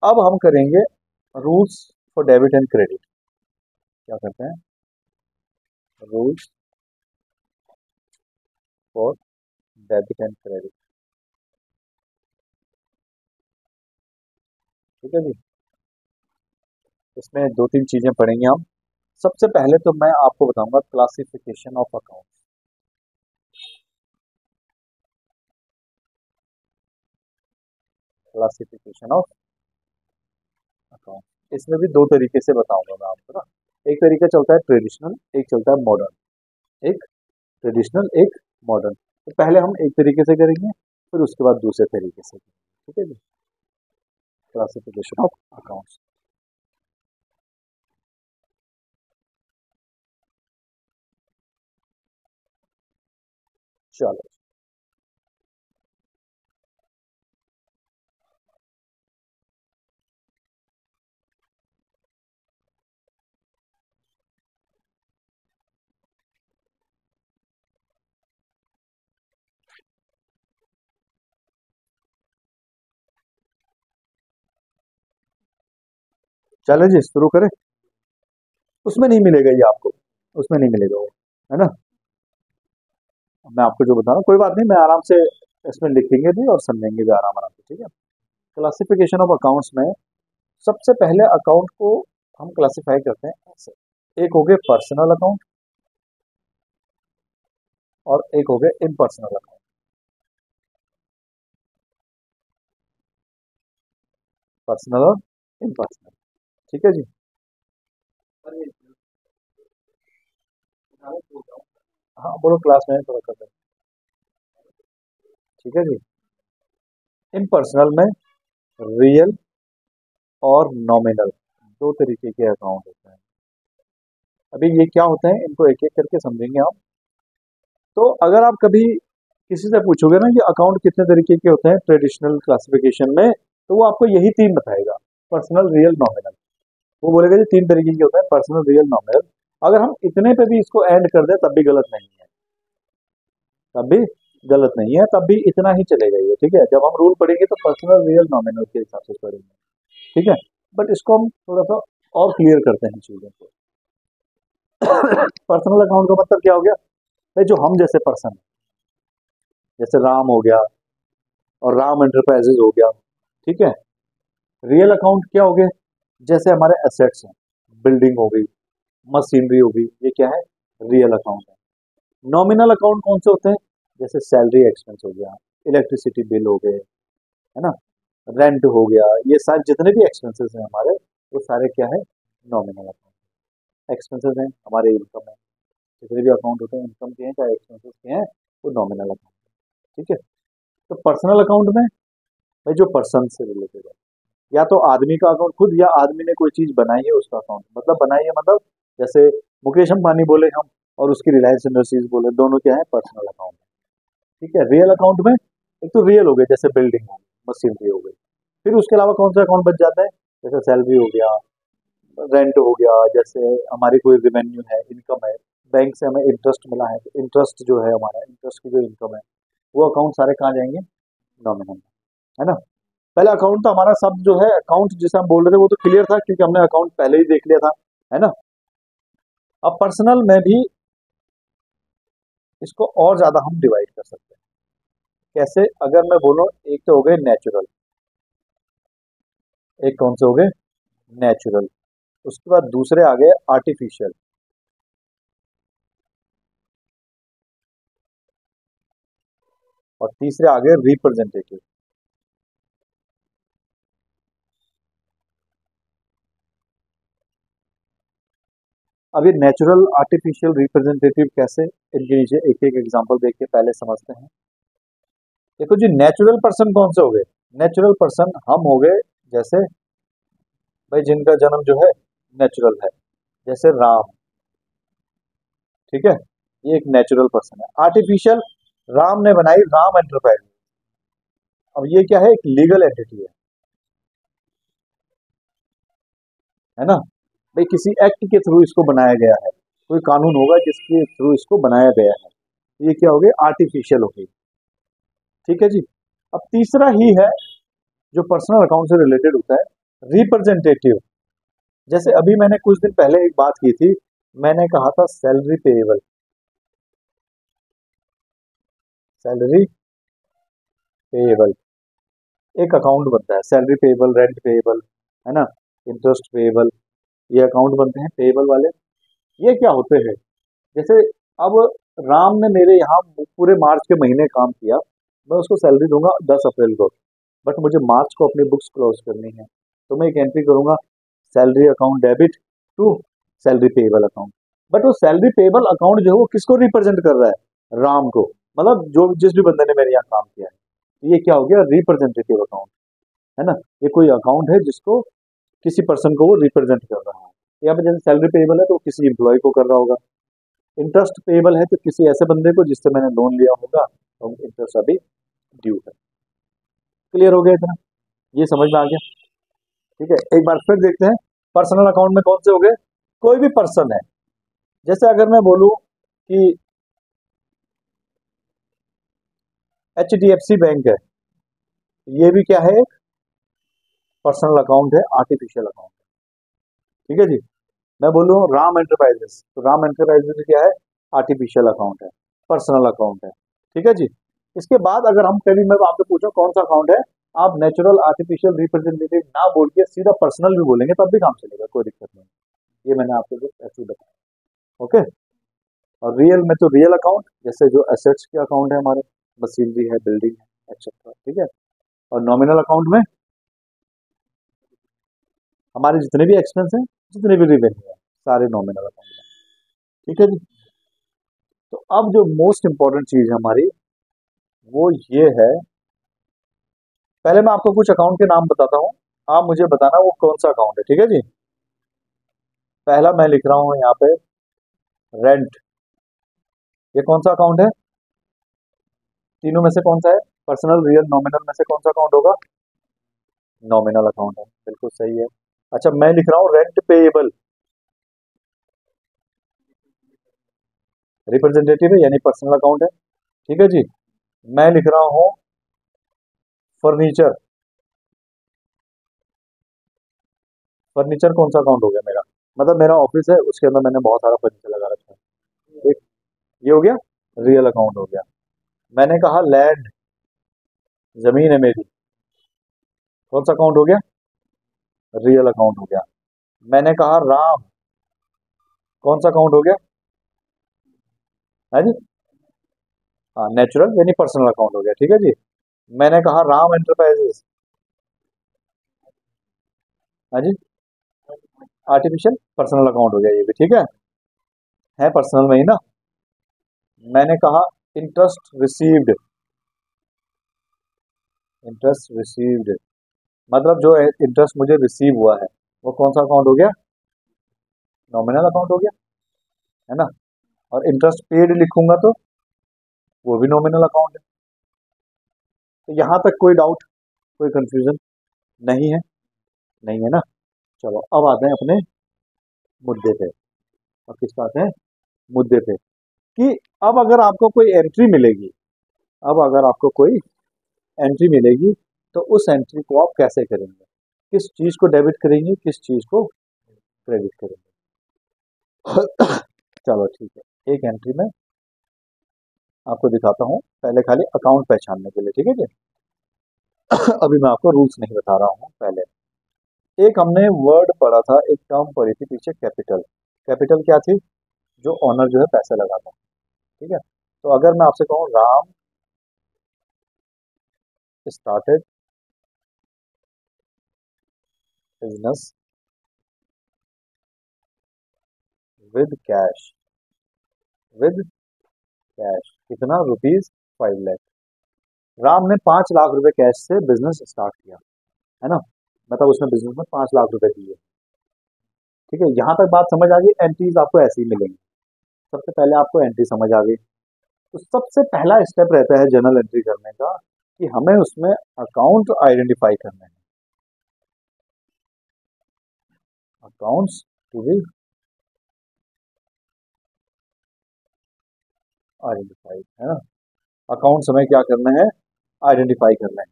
अब हम करेंगे rules for debit and credit. क्या करते हैं? Rules for debit and credit. ठीक है जी। इसमें दो तीन चीजें पढ़ेंगे हम। सबसे पहले तो मैं आपको बताऊंगा classification of account. Classification of account, इसमें भी दो तरीके से बताऊंगा मैं आपको ना। एक तरीका चलता है ट्रेडिशनल, एक चलता है मॉडर्न। एक ट्रेडिशनल, एक मॉडर्न। तो पहले हम एक तरीके से करेंगे, फिर उसके बाद दूसरे तरीके से करेंगे। ठीक है जी। Classification of accounts. चलो चलो जी, शुरू करें। उसमें नहीं मिलेगा ये आपको, उसमें नहीं मिलेगा वो, है ना। मैं आपको जो बता रहा हूँ कोई बात नहीं, मैं आराम से इसमें लिखेंगे भी और समझेंगे भी आराम आराम से। ठीक है। क्लासिफिकेशन ऑफ अकाउंट्स में सबसे पहले अकाउंट को हम क्लासिफाई करते हैं ऐसे। एक हो गए पर्सनल अकाउंट और एक हो गए इम्पर्सनल अकाउंट। पर्सनल और इम्पर्सनल। ठीक है जी। हाँ बोलो, क्लास में थोड़ा कर दें। ठीक है जी। इम्पर्सनल में रियल और नॉमिनल दो तरीके के अकाउंट होते हैं। अभी ये क्या होते हैं इनको एक एक करके समझेंगे आप। तो अगर आप कभी किसी से पूछोगे ना कि अकाउंट कितने तरीके के होते हैं ट्रेडिशनल क्लासिफिकेशन में, तो वो आपको यही तीन बताएगा, पर्सनल, रियल, नॉमिनल। वो बोलेगा जी तीन तरीके के होते हैं, पर्सनल, रियल, नॉमिनल। अगर हम इतने पे भी इसको ऐड कर दें तब भी गलत नहीं है, तब भी गलत नहीं है, तब भी इतना ही चलेगा ये। ठीक है। जब हम रूल पढ़ेंगे तो पर्सनल, रियल, नॉमिनल के हिसाब से पढ़ेंगे। ठीक है। बट इसको हम थोड़ा सा और क्लियर करते हैं चीजों को। पर्सनल अकाउंट का मतलब क्या हो गया भाई? जो हम जैसे पर्सन, जैसे राम हो गया और राम एंटरप्राइजेज हो गया। ठीक है। रियल अकाउंट क्या हो गए? जैसे हमारे एसेट्स हैं, बिल्डिंग हो गई, मशीनरी हो गई, ये क्या है? रियल अकाउंट है। नॉमिनल अकाउंट कौन से होते हैं? जैसे सैलरी एक्सपेंस हो गया, इलेक्ट्रिसिटी बिल हो गए, है ना, रेंट हो गया, ये सारे जितने भी एक्सपेंसेस हैं हमारे, वो सारे क्या है? Nominal account. एक्सपेंसेस हैं हमारे, इनकम है, जितने भी अकाउंट होते हैं इनकम के हैं चाहे एक्सपेंसेस के हैं, वो नॉमिनल अकाउंट। ठीक है। तो पर्सनल अकाउंट में भाई जो पर्सन से रिलेटेड है, या तो आदमी का अकाउंट खुद, या आदमी ने कोई चीज बनाई है उसका अकाउंट। मतलब बनाई है मतलब जैसे मुकेश अंबानी बोले हम और उसकी रिलायंस इंडस्ट्रीज बोले, दोनों क्या है? पर्सनल अकाउंट है। ठीक है। रियल अकाउंट में एक तो रियल हो गए जैसे बिल्डिंग हो गई, मशीनरी हो गई। फिर उसके अलावा कौन सा अकाउंट बच जाता है? जैसे सैलरी हो गया, रेंट हो गया, जैसे हमारी कोई रेवेन्यू है, इनकम है, बैंक से हमें इंटरेस्ट मिला है, तो इंटरेस्ट जो है हमारा, इंटरेस्ट की जो इनकम है, वो अकाउंट सारे कहाँ जाएंगे? नॉमिनल में, है ना। पहला अकाउंट तो हमारा सब जो है अकाउंट जिसे हम बोल रहे थे वो तो क्लियर था, क्योंकि हमने अकाउंट पहले ही देख लिया था, है ना। अब पर्सनल में भी इसको और ज्यादा हम डिवाइड कर सकते हैं। कैसे? अगर मैं बोलूं, एक तो हो गए नेचुरल, एक कौन से हो गए? नेचुरल। उसके बाद दूसरे आ गए आर्टिफिशियल, और तीसरे आ गए रिप्रेजेंटेटिव। अब ये नेचुरल, आर्टिफिशियल, रिप्रेजेंटेटिव कैसे, इनके नीचे एक एक एग्जांपल देख के पहले समझते हैं। देखो जी, नेचुरल पर्सन कौन से हो गए? नेचुरल पर्सन हम हो गए जैसे भाई जिनका जन्म जो है नेचुरल है, जैसे राम। ठीक है। ये एक नेचुरल पर्सन है। आर्टिफिशियल, राम ने बनाई राम एंटरप्राइज। अब ये क्या है? एक लीगल एंटिटी है ना। भाई किसी एक्ट के थ्रू इसको बनाया गया है, कोई कानून होगा जिसके थ्रू इसको बनाया गया है। ये क्या हो गई? आर्टिफिशियल हो गई। ठीक है जी। अब तीसरा ही है जो पर्सनल अकाउंट से रिलेटेड होता है, रिप्रेजेंटेटिव, जैसे अभी मैंने कुछ दिन पहले एक बात की थी, मैंने कहा था सैलरी पेएबल, सैलरी पेएबल एक अकाउंट बनता है, सैलरी पेएबल, रेंट पेएबल, है ना, इंटरेस्ट पेएबल, ये अकाउंट बनते हैं पेएबल वाले। ये क्या होते हैं, जैसे अब राम ने मेरे यहाँ पूरे मार्च के महीने काम किया, मैं उसको सैलरी दूंगा 10 अप्रैल को, बट मुझे मार्च को अपनी बुक्स क्लोज करनी है, तो मैं एक एंट्री करूंगा, salary account debit to salary payable account. But वो सैलरी पेएबल अकाउंट जो है वो किसको रिप्रेजेंट कर रहा है, राम को, मतलब जो जिस भी बंदे ने मेरे यहाँ काम किया है, तो ये क्या हो गया, रिप्रेजेंटेटिव अकाउंट, है ना। ये कोई अकाउंट है जिसको किसी पर्सन को वो रिप्रेजेंट कर रहा है। यहाँ पे जैसे सैलरी पेएबल है तो किसी एम्प्लॉय को कर रहा होगा, इंटरेस्ट पेएबल है तो किसी ऐसे बंदे को जिससे मैंने लोन लिया होगा, तो इंटरेस्ट अभी ड्यू है। क्लियर हो गया इतना, ये समझ में आ गया। ठीक है, एक बार फिर देखते हैं पर्सनल अकाउंट में कौन से हो गए, कोई भी पर्सन है, जैसे अगर मैं बोलूं कि HDFC बैंक है, ये भी क्या है, एक पर्सनल अकाउंट है, आर्टिफिशियल अकाउंट, ठीक है जी। मैं बोलूं राम एंटरप्राइजेस, तो राम एंटरप्राइजेस क्या है, आर्टिफिशियल अकाउंट है, पर्सनल अकाउंट है, ठीक है जी। इसके बाद अगर हम कभी मैं आपसे पूछूं कौन सा अकाउंट है, आप नेचुरल आर्टिफिशियल रिप्रेजेंटेटिव ना बोल के सीधा पर्सनल भी बोलेंगे तब भी काम चलेगा, कोई दिक्कत नहीं। ये मैंने आपको जो ऐसे ही बताया, ओके। और रियल में तो रियल अकाउंट, जैसे जो एसेट्स के अकाउंट है हमारे, मशीनरी है, बिल्डिंग है, एक्सेट्रा, ठीक है। और नॉमिनल अकाउंट में हमारे जितने भी एक्सपेंस हैं, जितने भी रिवेन्यू है, सारे नॉमिनल अकाउंट में, ठीक है जी। तो अब जो मोस्ट इंपॉर्टेंट चीज है हमारी, वो ये है, पहले मैं आपको कुछ अकाउंट के नाम बताता हूँ, आप मुझे बताना वो कौन सा अकाउंट है, ठीक है जी। पहला मैं लिख रहा हूँ यहाँ पे, रेंट, ये कौन सा अकाउंट है, तीनों में से कौन सा है, पर्सनल, रियल, नॉमिनल में से कौन सा अकाउंट होगा, नॉमिनल अकाउंट है, बिल्कुल सही है। अच्छा, मैं लिख रहा हूँ रेंट पेएबल, रिप्रेजेंटेटिव है यानी पर्सनल अकाउंट है, ठीक है जी। मैं लिख रहा हूँ फर्नीचर, फर्नीचर कौन सा अकाउंट हो गया मेरा, मतलब मेरा ऑफिस है उसके अंदर मैंने बहुत सारा फर्नीचर लगा रखा है, एक ये हो गया, रियल अकाउंट हो गया। मैंने कहा लैंड, जमीन है मेरी, कौन सा अकाउंट हो गया, रियल अकाउंट हो गया। मैंने कहा राम, कौन सा अकाउंट हो गया, है जी, हाँ नेचुरल यानी पर्सनल अकाउंट हो गया, ठीक है जी। मैंने कहा राम एंटरप्राइजेस, हाँ जी, आर्टिफिशियल पर्सनल अकाउंट हो गया ये भी, ठीक है पर्सनल में ही ना। मैंने कहा इंटरेस्ट रिसीव्ड, इंटरेस्ट रिसीव्ड मतलब जो इंटरेस्ट मुझे रिसीव हुआ है, वो कौन सा अकाउंट हो गया, नॉमिनल अकाउंट हो गया, है ना। और इंटरेस्ट पेड लिखूंगा तो वो भी नॉमिनल अकाउंट है। तो यहाँ तक कोई डाउट, कोई कंफ्यूजन नहीं है, नहीं है ना। चलो अब आते हैं अपने मुद्दे पे, और किस बात है, मुद्दे पे, कि अब अगर आपको कोई एंट्री मिलेगी, अब अगर आपको कोई एंट्री मिलेगी, तो उस एंट्री को आप कैसे करेंगे, किस चीज को डेबिट करेंगे, किस चीज को क्रेडिट करेंगे। चलो ठीक है, एक एंट्री में आपको दिखाता हूँ, पहले खाली अकाउंट पहचानने के लिए, ठीक है जी। अभी मैं आपको रूल्स नहीं बता रहा हूँ पहले। एक हमने वर्ड पढ़ा था, एक टर्म पढ़ी थी पीछे, कैपिटल, कैपिटल क्या थी, जो ऑनर जो है पैसे लगाता है, ठीक है। तो अगर मैं आपसे कहूँ Ram started business with cash, with cash कितना, ₹5 लाख, राम ने 5 लाख रुपए कैश से बिजनेस स्टार्ट किया, है ना, मतलब उसने बिजनेस में 5 लाख रुपए दिए, ठीक है। यहाँ तक बात समझ आ गई, एंट्रीज आपको ऐसे ही मिलेंगी, सबसे पहले आपको एंट्री समझ आ गई। तो सबसे पहला स्टेप रहता है जर्नल एंट्री करने का, कि हमें उसमें अकाउंट आइडेंटिफाई करने हैं, अकाउंट्स टू बी आइडेंटिफाइड, है ना, अकाउंट्स हमें क्या करना है, आइडेंटिफाई करना है।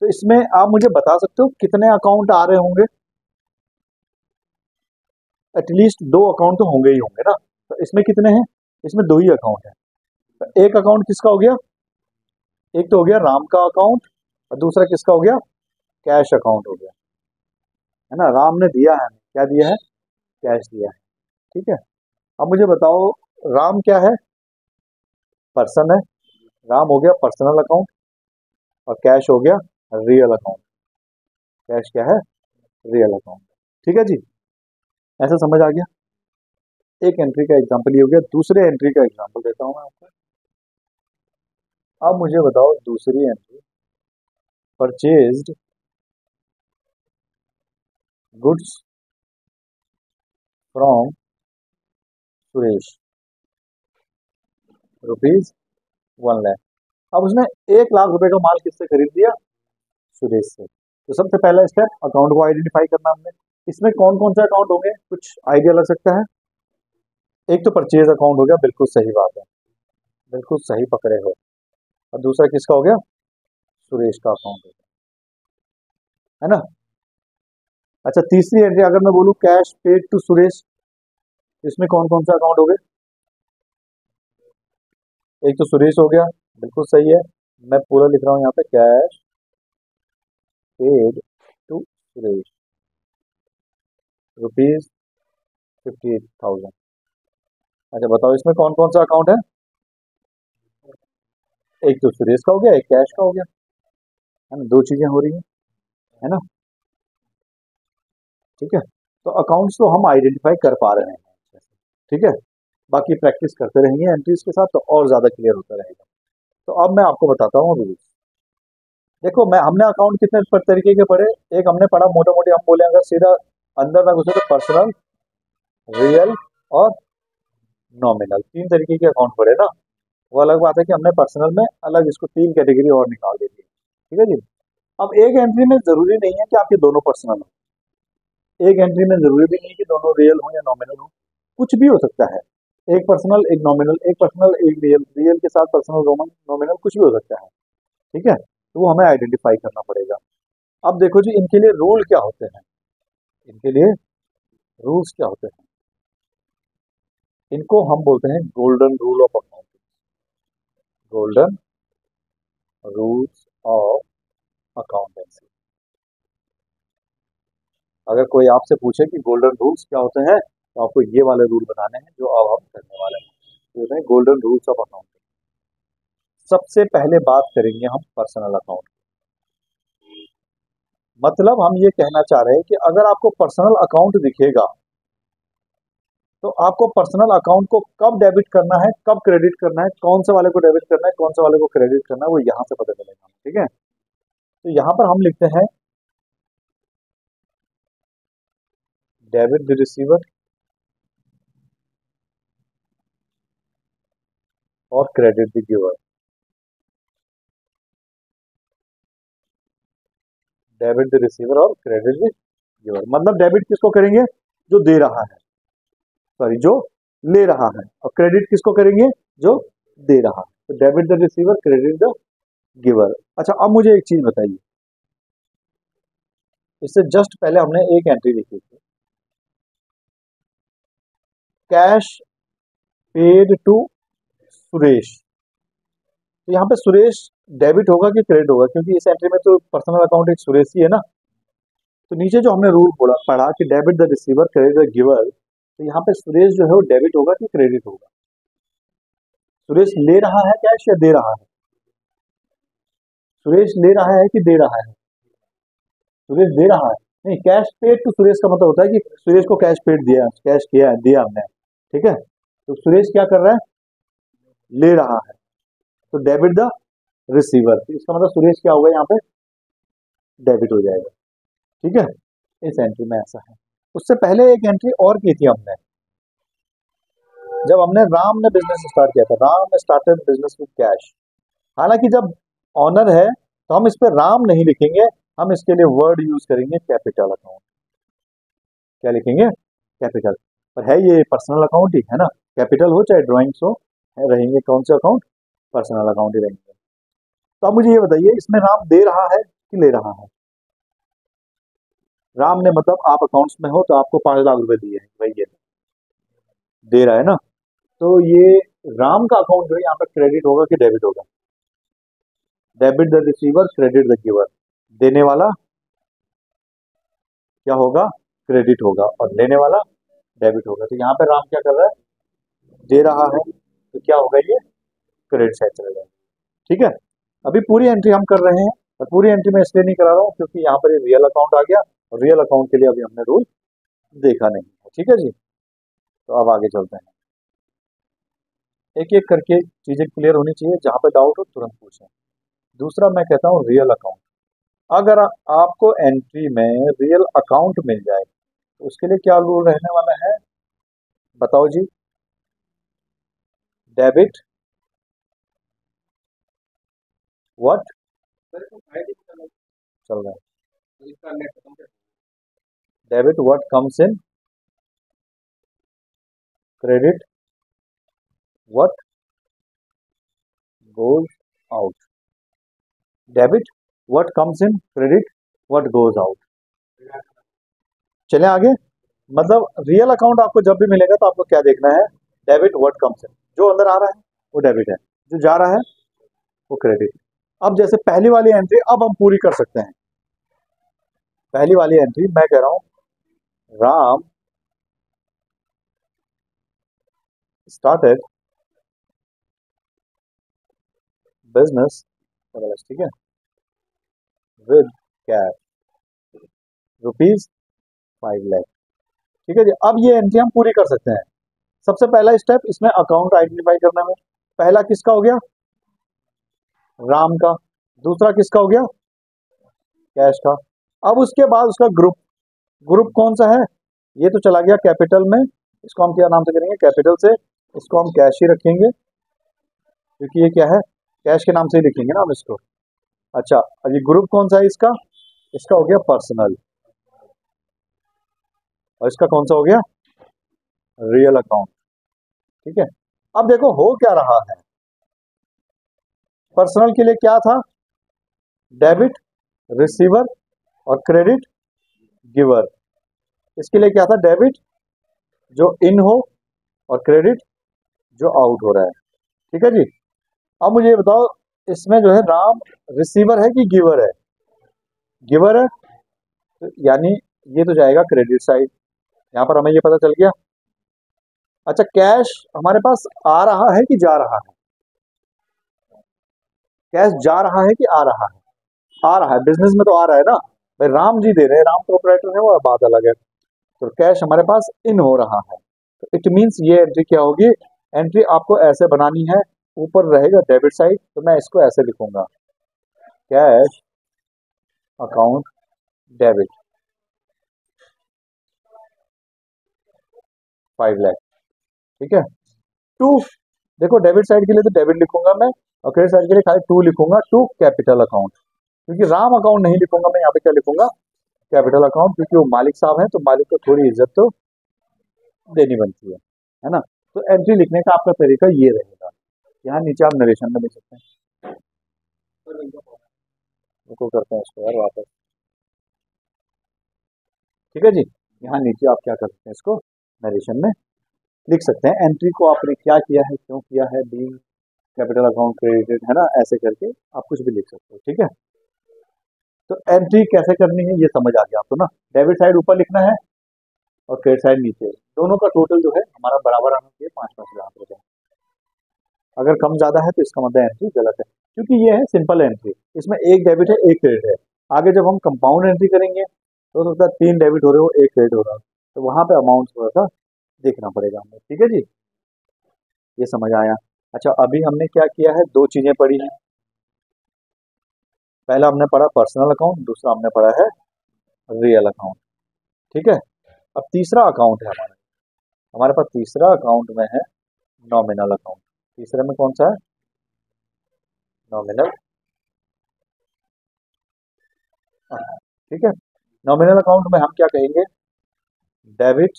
तो इसमें आप मुझे बता सकते हो कितने अकाउंट आ रहे होंगे? एटलीस्ट 2 अकाउंट तो होंगे ही होंगे ना। तो इसमें कितने हैं? इसमें 2 ही अकाउंट है। तो एक अकाउंट किसका हो गया? एक तो हो गया राम का अकाउंट, और दूसरा किसका हो गया? कैश अकाउंट हो गया, है ना। राम ने दिया है, क्या दिया है? कैश दिया है, ठीक है। अब मुझे बताओ, राम क्या है? पर्सन है। राम हो गया पर्सनल अकाउंट, और कैश हो गया रियल अकाउंट। कैश क्या है? रियल अकाउंट, ठीक है जी। ऐसा समझ आ गया। एक एंट्री का एग्जांपल ये हो गया। दूसरे एंट्री का एग्जांपल देता हूं मैं आपको। अब मुझे बताओ दूसरी entry, purchased goods from Suresh ₹1,00,000। अब उसने 1,00,000 का माल किससे खरीद लिया? सुरेश से। तो सबसे पहला स्टेप अकाउंट को आइडेंटिफाई करना हमने। इसमें कौन कौन से अकाउंट होंगे, कुछ आइडिया लग सकता है? एक तो परचेज अकाउंट हो गया, बिल्कुल सही बात है, बिल्कुल सही पकड़े हो। और दूसरा किसका हो गया? सुरेश का अकाउंट हो गया, है ना। अच्छा, तीसरी एंट्री अगर मैं बोलूं कैश पेड टू सुरेश, इसमें कौन कौन से अकाउंट हो गए? एक तो सुरेश हो गया, बिल्कुल सही है। मैं पूरा लिख रहा हूं यहाँ पे, कैश पेड टू सुरेश ₹58,000। अच्छा बताओ, इसमें कौन कौन सा अकाउंट है? एक तो सुरेश का हो गया, एक कैश का हो गया, है ना। 2 चीजें हो रही हैं, है ना, ठीक है। तो अकाउंट्स तो हम आइडेंटिफाई कर पा रहे हैं, ठीक है। बाकी प्रैक्टिस करते रहेंगे एंट्रीज के साथ, तो और ज्यादा क्लियर होता रहेगा। तो अब मैं आपको बताता हूँ रूल्स। देखो, हमने अकाउंट कितने तरीके के पढ़े? एक हमने पढ़ा मोटा मोटी, हम बोले अगर सीधा अंदर ना घुसे तो पर्सनल, रियल और नॉमिनल, 3 तरीके के अकाउंट पढ़े ना। वो अलग बात है कि हमने पर्सनल में अलग इसको 3 कैटेगरी और निकाल दी थी, ठीक है जी। अब एक एंट्री में जरूरी नहीं है कि आपके दोनों पर्सनल हो, एक एंट्री में जरूरी भी नहीं है कि दोनों रियल हो या नॉमिनल हो, कुछ भी हो सकता है। एक पर्सनल एक नॉमिनल, एक पर्सनल एक रियल, रियल के साथ पर्सनल रोमन नॉमिनल, कुछ भी हो सकता है, ठीक है। तो वो हमें आइडेंटिफाई करना पड़ेगा। अब देखो जी, इनके लिए रूल क्या होते हैं, इनके लिए रूल्स क्या होते हैं? इनको हम बोलते हैं golden rule of accounting. Golden rules of accountancy. अगर कोई आपसे पूछे कि गोल्डन रूल्स क्या होते हैं, तो आपको ये वाले रूल बनाने हैं जो अब हम करने वाले हैं। ये होते हैं गोल्डन रूल्स ऑफ अकाउंटिंग। सबसे पहले बात करेंगे हम पर्सनल अकाउंट। मतलब हम ये कहना चाह रहे हैं कि अगर आपको पर्सनल अकाउंट दिखेगा, तो आपको पर्सनल अकाउंट को कब डेबिट करना है, कब क्रेडिट करना है, कौन से वाले को डेबिट करना है, कौन से वाले को क्रेडिट करना है, वो यहाँ से पता चलेगा, ठीक है। तो यहाँ पर हम लिखते हैं डेबिट द रिसीवर और credit the giver. Debit the receiver और क्रेडिट द गिवर, मतलब डेबिट किसको करेंगे? जो दे रहा है, सॉरी जो ले रहा है। और क्रेडिट किसको करेंगे? जो दे रहा है। तो debit the receiver, credit the giver. अच्छा, अब मुझे एक चीज बताइए, इससे जस्ट पहले हमने एक एंट्री लिखी थी, कैश पेड टू सुरेश। तो यहाँ पे सुरेश डेबिट होगा कि क्रेडिट होगा? क्योंकि इस एंट्री में तो पर्सनल अकाउंट एक सुरेश ही है ना। तो नीचे जो हमने रूल पढ़ा कि debit the receiver credit the giver, तो यहाँ पे सुरेश जो है वो डेबिट होगा कि क्रेडिट होगा? सुरेश ले रहा है कैश या दे रहा है? सुरेश ले रहा है कि दे रहा है? सुरेश दे रहा है। नहीं, कैश पेड टू सुरेश का मतलब होता है कि सुरेश को कैश पेड दिया, कैश किया दिया हमने, ठीक है। तो सुरेश क्या कर रहा है? ले रहा है। तो डेबिट द रिसीवर, तो इसका मतलब सुरेश क्या होगा यहाँ पे? डेबिट हो जाएगा, ठीक है। इस एंट्री में ऐसा है। उससे पहले एक एंट्री और की थी हमने, जब हमने राम ने बिजनेस स्टार्ट किया था। राम ने स्टार्टेड बिजनेस विद कैश। हालांकि जब ऑनर है तो हम इस पे राम नहीं लिखेंगे, हम इसके लिए वर्ड यूज करेंगे कैपिटल अकाउंट। क्या लिखेंगे? कैपिटल। पर है ये पर्सनल अकाउंट ही है ना, कैपिटल हो चाहे ड्राइंग्स हो, रहेंगे कौन से अकाउंट? पर्सनल अकाउंट ही रहेंगे। तो अब मुझे ये बताइए, इसमें राम दे रहा है कि ले रहा है। राम ने मतलब आप अकाउंट्स में हो तो आपको 5 लाख रुपए दिए हैं, वही ये दे रहा है ना। तो ये राम का अकाउंट जो है यहाँ पर क्रेडिट होगा कि डेबिट होगा? Debit the receiver, credit the giver. देने वाला क्या होगा? क्रेडिट होगा, और लेने वाला डेबिट होगा। तो यहाँ पे राम क्या कर रहा है? दे रहा है, तो क्या होगा ये? क्रेडिट साइड चला जाएगा। ठीक है, अभी पूरी एंट्री हम कर रहे हैं, और पूरी एंट्री मैं इसलिए नहीं करा रहा हूँ क्योंकि यहाँ पर रियल अकाउंट आ गया, और रियल अकाउंट के लिए अभी हमने रूल देखा नहीं है। ठीक है जी, तो अब आगे चलते हैं। एक एक करके चीजें क्लियर होनी चाहिए, जहां पे डाउट हो तुरंत पूछें। दूसरा मैं कहता हूँ रियल अकाउंट। अगर आपको एंट्री में रियल अकाउंट मिल जाए तो उसके लिए क्या रूल रहने वाला है, बताओ जी? डेबिट व्हाट चल रहा है? Debit what comes in, credit what goes out. Debit what comes in, credit what goes out. चले आगे। मतलब रियल अकाउंट आपको जब भी मिलेगा तो आपको क्या देखना है? डेबिट व्हाट कम्स इन, जो अंदर आ रहा है वो डेबिट है, जो जा रहा है वो क्रेडिट। अब जैसे पहली वाली एंट्री अब हम पूरी कर सकते हैं। पहली वाली एंट्री मैं कह रहा हूं, राम स्टार्टेड बिजनेस, ठीक है, विद कैश ₹5 लाख। ठीक है जी, अब ये एंट्री हम पूरी कर सकते हैं। सबसे पहला स्टेप इसमें अकाउंट आइडेंटिफाई करने में, पहला किसका हो गया? राम का। दूसरा किसका हो गया? कैश का। अब उसके बाद उसका ग्रुप, ग्रुप कौन सा है? ये तो चला गया कैपिटल में, इसको हम क्या नाम से करेंगे? कैपिटल से। इसको हम कैश ही रखेंगे क्योंकि ये क्या है? कैश के नाम से ही लिखेंगे ना हम इसको। अच्छा, अब ये ग्रुप कौन सा है इसका? इसका हो गया पर्सनल, और इसका कौन सा हो गया? Real account. ठीक है, अब देखो हो क्या रहा है। पर्सनल के लिए क्या था? डेबिट रिसीवर और क्रेडिट गिवर। इसके लिए क्या था? डेबिट जो इन हो और क्रेडिट जो आउट हो रहा है। ठीक है जी, अब मुझे ये बताओ, इसमें जो है राम रिसीवर है कि गिवर है? गिवर है, तो यानी ये तो जाएगा क्रेडिट साइड। यहाँ पर हमें ये पता चल गया। अच्छा, कैश हमारे पास आ रहा है कि जा रहा है? कैश जा रहा है कि आ रहा है? आ रहा है, बिजनेस में तो आ रहा है ना भाई, राम जी दे रहे हैं, राम प्रोपराइटर है, वो बात अलग है। तो कैश हमारे पास इन हो रहा है, तो इट मींस ये एंट्री क्या होगी? एंट्री आपको ऐसे बनानी है, ऊपर रहेगा डेबिट साइड, तो मैं इसको ऐसे लिखूंगा, कैश अकाउंट डेबिट 5 लाख। ठीक है, टू, देखो डेबिट साइड के लिए तो डेबिट लिखूंगा मैं, और क्रेडिट साइड के लिए खाली टू लिखूंगा, टू कैपिटल अकाउंट। क्योंकि राम अकाउंट नहीं लिखूंगा मैं, यहाँ पे क्या लिखूंगा? कैपिटल अकाउंट, क्योंकि वो मालिक साहब हैं, तो मालिक को थोड़ी इज्जत तो देनी बनती है ना। तो एंट्री लिखने का आपका तरीका ये रहेगा। यहाँ नीचे आप नरेशन में लिख सकते हैं, उसको करते हैं इसको यार वापस। ठीक है जी, यहाँ नीचे आप क्या कर सकते हैं? इसको नरेशन में लिख सकते हैं, एंट्री को आपने क्या किया है, क्यों किया है, बी कैपिटल अकाउंट क्रेडिटेड, है ना, ऐसे करके आप कुछ भी लिख सकते हो। ठीक है, तो एंट्री कैसे करनी है ये समझ आ गया आपको ना। डेबिट साइड ऊपर लिखना है और क्रेडिट साइड नीचे, दोनों का टोटल जो है हमारा बराबर आना चाहिए, 5-5 लाख रुपए। अगर कम ज्यादा है तो इसका मतलब एंट्री गलत है, क्योंकि ये है सिंपल एंट्री, इसमें एक डेबिट है एक क्रेडिट है। आगे जब हम कंपाउंड एंट्री करेंगे तो हो सकता है 3 डेबिट हो रहे हो, एक क्रेडिट हो रहा हो, तो वहां पे अमाउंट थोड़ा सा देखना पड़ेगा हमें। ठीक है जी, ये समझ आया। अच्छा, अभी हमने क्या किया है? 2 चीजें पढ़ी हैं। पहला हमने पढ़ा पर्सनल अकाउंट, दूसरा हमने पढ़ा है रियल अकाउंट। ठीक है, अब तीसरा अकाउंट है हमारा, हमारे पास तीसरा अकाउंट में है नॉमिनल अकाउंट। तीसरे में कौन सा है? नॉमिनल। ठीक है, नॉमिनल अकाउंट में हम क्या कहेंगे? डेबिट,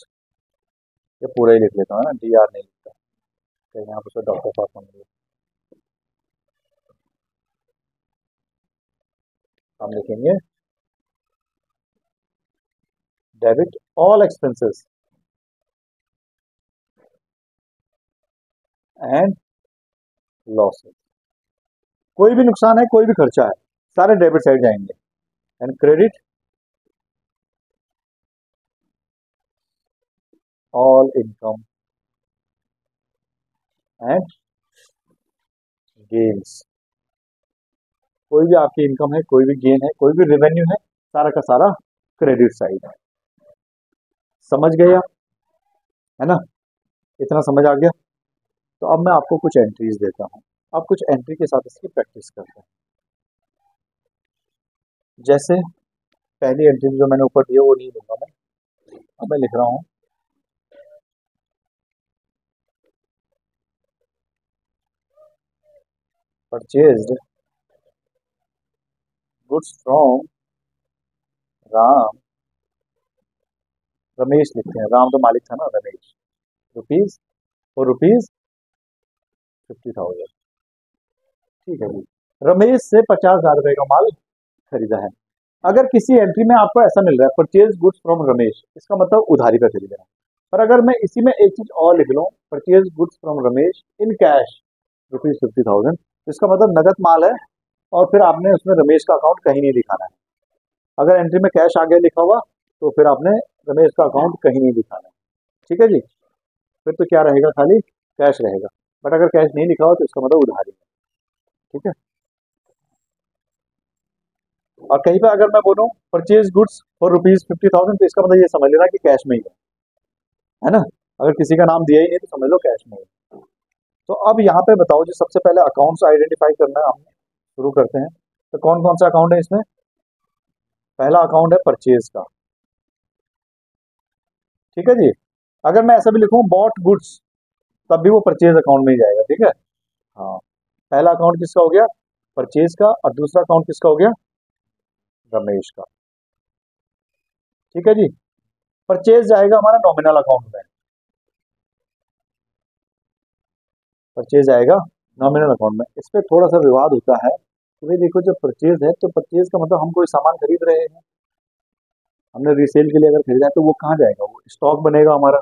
ये पूरा ही लिख लेता हूँ ना, डी आर नहीं लिखता, तो यहाँ पर डॉक्टर साहब होंगे। हम लिखेंगे debit all expenses and losses. कोई भी नुकसान है, कोई भी खर्चा है, सारे डेबिट साइड जाएंगे। And credit all income and gains. कोई भी आपकी इनकम है, कोई भी गेन है, कोई भी रेवेन्यू है, सारा का सारा क्रेडिट साइड है। समझ गए आप? है ना? इतना समझ आ गया? तो अब मैं आपको कुछ एंट्रीज देता हूँ, आप कुछ एंट्री के साथ इसकी प्रैक्टिस करते हैं। जैसे पहली एंट्री जो मैंने ऊपर दिया वो नहीं दूंगा मैं, अब मैं लिख रहा हूँ purchased goods from Ram, Ramesh लिखते हैं, राम तो मालिक था ना, रमेश, रुपीज और रुपीज 50,000। ठीक है जी, रमेश से 50,000 रुपए का माल खरीदा है। अगर किसी एंट्री में आपको ऐसा मिल रहा है परचेज गुड्स फ्रॉम रमेश, इसका मतलब उधारी पर खरीद रहा है। पर अगर मैं इसी में एक चीज और लिख लूँ, purchase goods from Ramesh in cash ₹50,000, इसका मतलब नगद माल है और फिर आपने उसमें रमेश का अकाउंट कहीं नहीं दिखाना है। अगर एंट्री में कैश आगे लिखा हुआ तो फिर आपने रमेश का अकाउंट कहीं नहीं दिखाना है। ठीक है जी, फिर तो क्या रहेगा, खाली कैश रहेगा। बट अगर कैश नहीं लिखा हो तो इसका मतलब उधारी है। ठीक है, और कहीं पर अगर मैं बोलूँ परचेज गुड्स फॉर ₹50,000 तो इसका मतलब ये समझ लेना कि कैश में ही है ना? अगर किसी का नाम दिया ही नहीं तो समझ लो कैश में ही। तो अब यहाँ पे बताओ जी, सबसे पहले अकाउंट्स आइडेंटिफाई करना हम शुरू करते हैं। तो कौन कौन सा अकाउंट है इसमें? पहला अकाउंट है परचेज का। ठीक है जी, अगर मैं ऐसा भी लिखूं बॉट गुड्स, तब भी वो परचेज अकाउंट में ही जाएगा। ठीक है, हाँ, पहला अकाउंट किसका हो गया? परचेज का। और दूसरा अकाउंट किसका हो गया? रमेश का। ठीक है जी, परचेज जाएगा हमारा नॉमिनल अकाउंट में, परचेज आएगा नॉमिनल अकाउंट में। इस पर थोड़ा सा विवाद होता है कि भाई देखो, जब परचेज है तो परचेज का मतलब हम कोई सामान खरीद रहे हैं, हमने रीसेल के लिए अगर खरीदा है तो वो कहाँ जाएगा? वो स्टॉक बनेगा हमारा।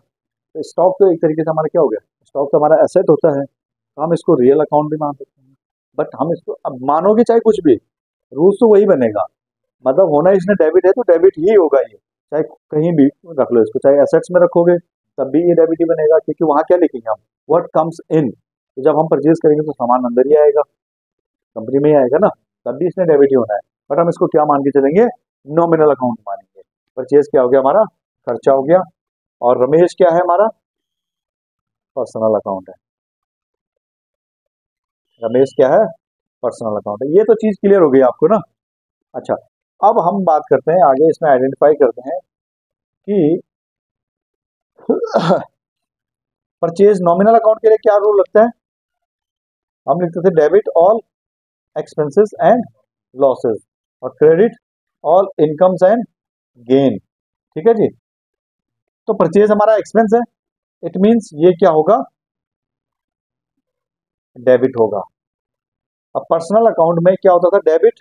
तो स्टॉक तो एक तरीके से हमारा क्या हो गया, स्टॉक तो हमारा एसेट होता है, तो हम इसको रियल अकाउंट भी मान सकते हैं। बट हम इसको अब मानोगे चाहे कुछ भी, रूल्स तो वही बनेगा। मतलब होना इसने डेबिट है तो डेबिट ही होगा ये, चाहे कहीं भी रख लो इसको, चाहे एसेट्स में रखोगे तब भी ये डेबिट ही बनेगा, क्योंकि वहां क्या लिखेंगे हम, व्हाट कम्स इन। तो जब हम परचेज करेंगे तो सामान अंदर ही आएगा, कंपनी में ही आएगा ना, तब भी इसने डेबिट ही होना है। बट हम इसको क्या मान के चलेंगे? नॉमिनल अकाउंट मानेंगे। परचेज क्या हो गया हमारा? खर्चा हो गया। और रमेश क्या है हमारा? पर्सनल अकाउंट है। रमेश क्या है? पर्सनल अकाउंट है। ये तो चीज क्लियर हो गई आपको ना? अच्छा, अब हम बात करते हैं आगे, इसमें आइडेंटिफाई करते हैं कि परचेज नॉमिनल अकाउंट के लिए क्या रूल लगता है। हम लिखते थे debit all expenses and losses और credit all incomes and gain. ठीक है जी, तो परचेज हमारा एक्सपेंस है, इट मींस ये क्या होगा? डेबिट होगा। अब पर्सनल अकाउंट में क्या होता था? डेबिट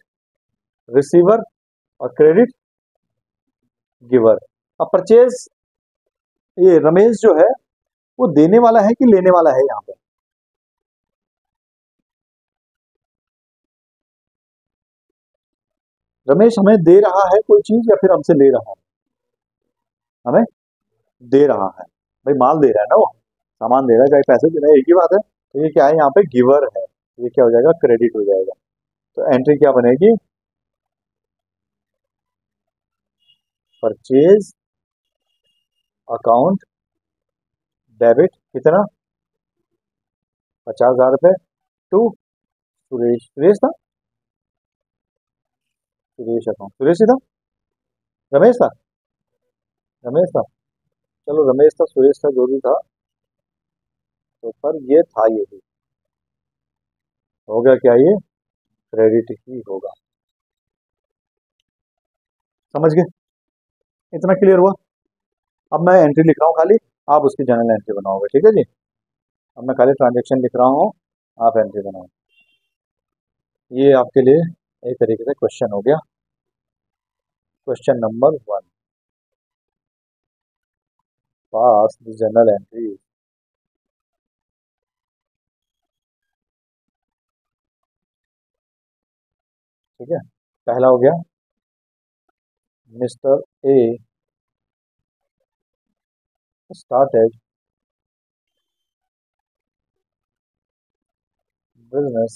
रिसीवर और क्रेडिट गिवर। अब परचेज, ये रमेश जो है वो देने वाला है कि लेने वाला है? यहाँ पे रमेश हमें दे रहा है कोई चीज या फिर हमसे ले रहा है? हमें दे रहा है, भाई माल दे रहा है ना, वो सामान दे रहा है, चाहे पैसे दे रहा है, एक ही बात है। तो ये क्या है? यहाँ पे गिवर है, ये क्या हो जाएगा? क्रेडिट हो जाएगा। तो एंट्री क्या बनेगी? परचेज अकाउंट डेबिट कितना? 50,000 रुपए टू सुरेश। सुरेश था, सुरेश अकाउंट, सुरेश ही था, रमेश था, रमेश था, चलो रमेश था, सुरेश था, जो भी था, तो पर ये था, ये भी होगा क्या? ये क्रेडिट ही होगा। समझ गए? इतना क्लियर हुआ? अब मैं एंट्री लिख रहा हूँ खाली, आप उसकी जनरल एंट्री बनाओगे। ठीक है जी, अब मैं खाली ट्रांजेक्शन लिख रहा हूँ, आप एंट्री बनाओ। ये आपके लिए एक तरीके से क्वेश्चन हो गया। Question number 1, pass the general entry. ठीक है, पहला हो गया mister A started business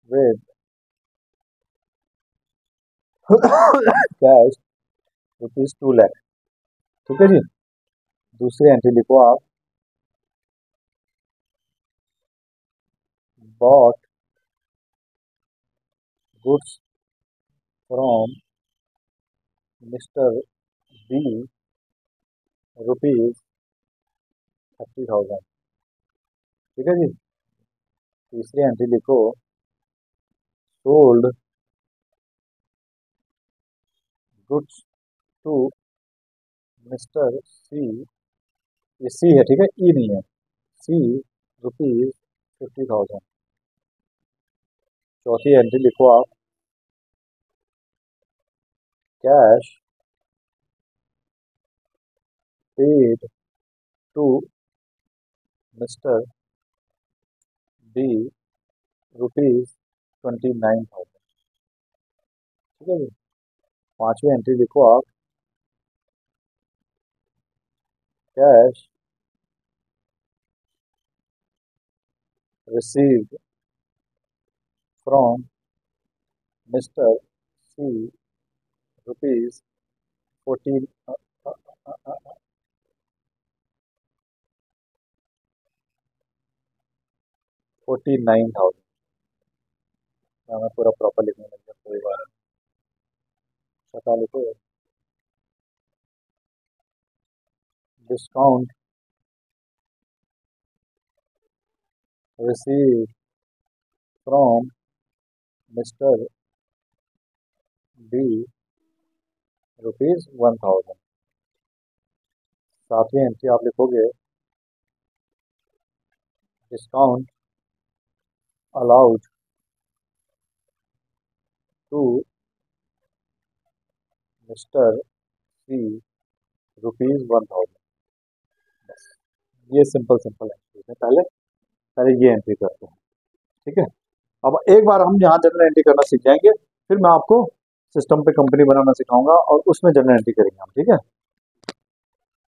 with cash ₹2 lakh. ठीक है जी, दूसरी एंट्री लिखो आप, bought goods from mister B ₹30,000। ठीक है जी, तीसरी एंट्री लिखो, sold goods to mister C, ये सी है, ठीक है, ई नहीं है, सी ₹50,000। चौथी एंट्री लिखो आप, cash paid to mister B ₹29,000। ठीक है जी, पांचवी एंट्री लिखो आप, cash received from mister C ₹14 49,000। मैं पूरा प्रॉपर लिखने लग गया, कोई बात नहीं, पता लिखो, discount receive from mister B ₹1,000। सातवीं एंट्री आप लिखोगे, discount allowed to mister C ₹1,000। बस, ये सिंपल सिंपल एंट्री है, पहले पहले ये एंट्री करते हैं। ठीक है, अब एक बार हम यहाँ जनरल एंट्री करना सीख जाएंगे, फिर मैं आपको सिस्टम पे कंपनी बनाना सिखाऊंगा और उसमें जनरल एंट्री करेंगे हम। ठीक है।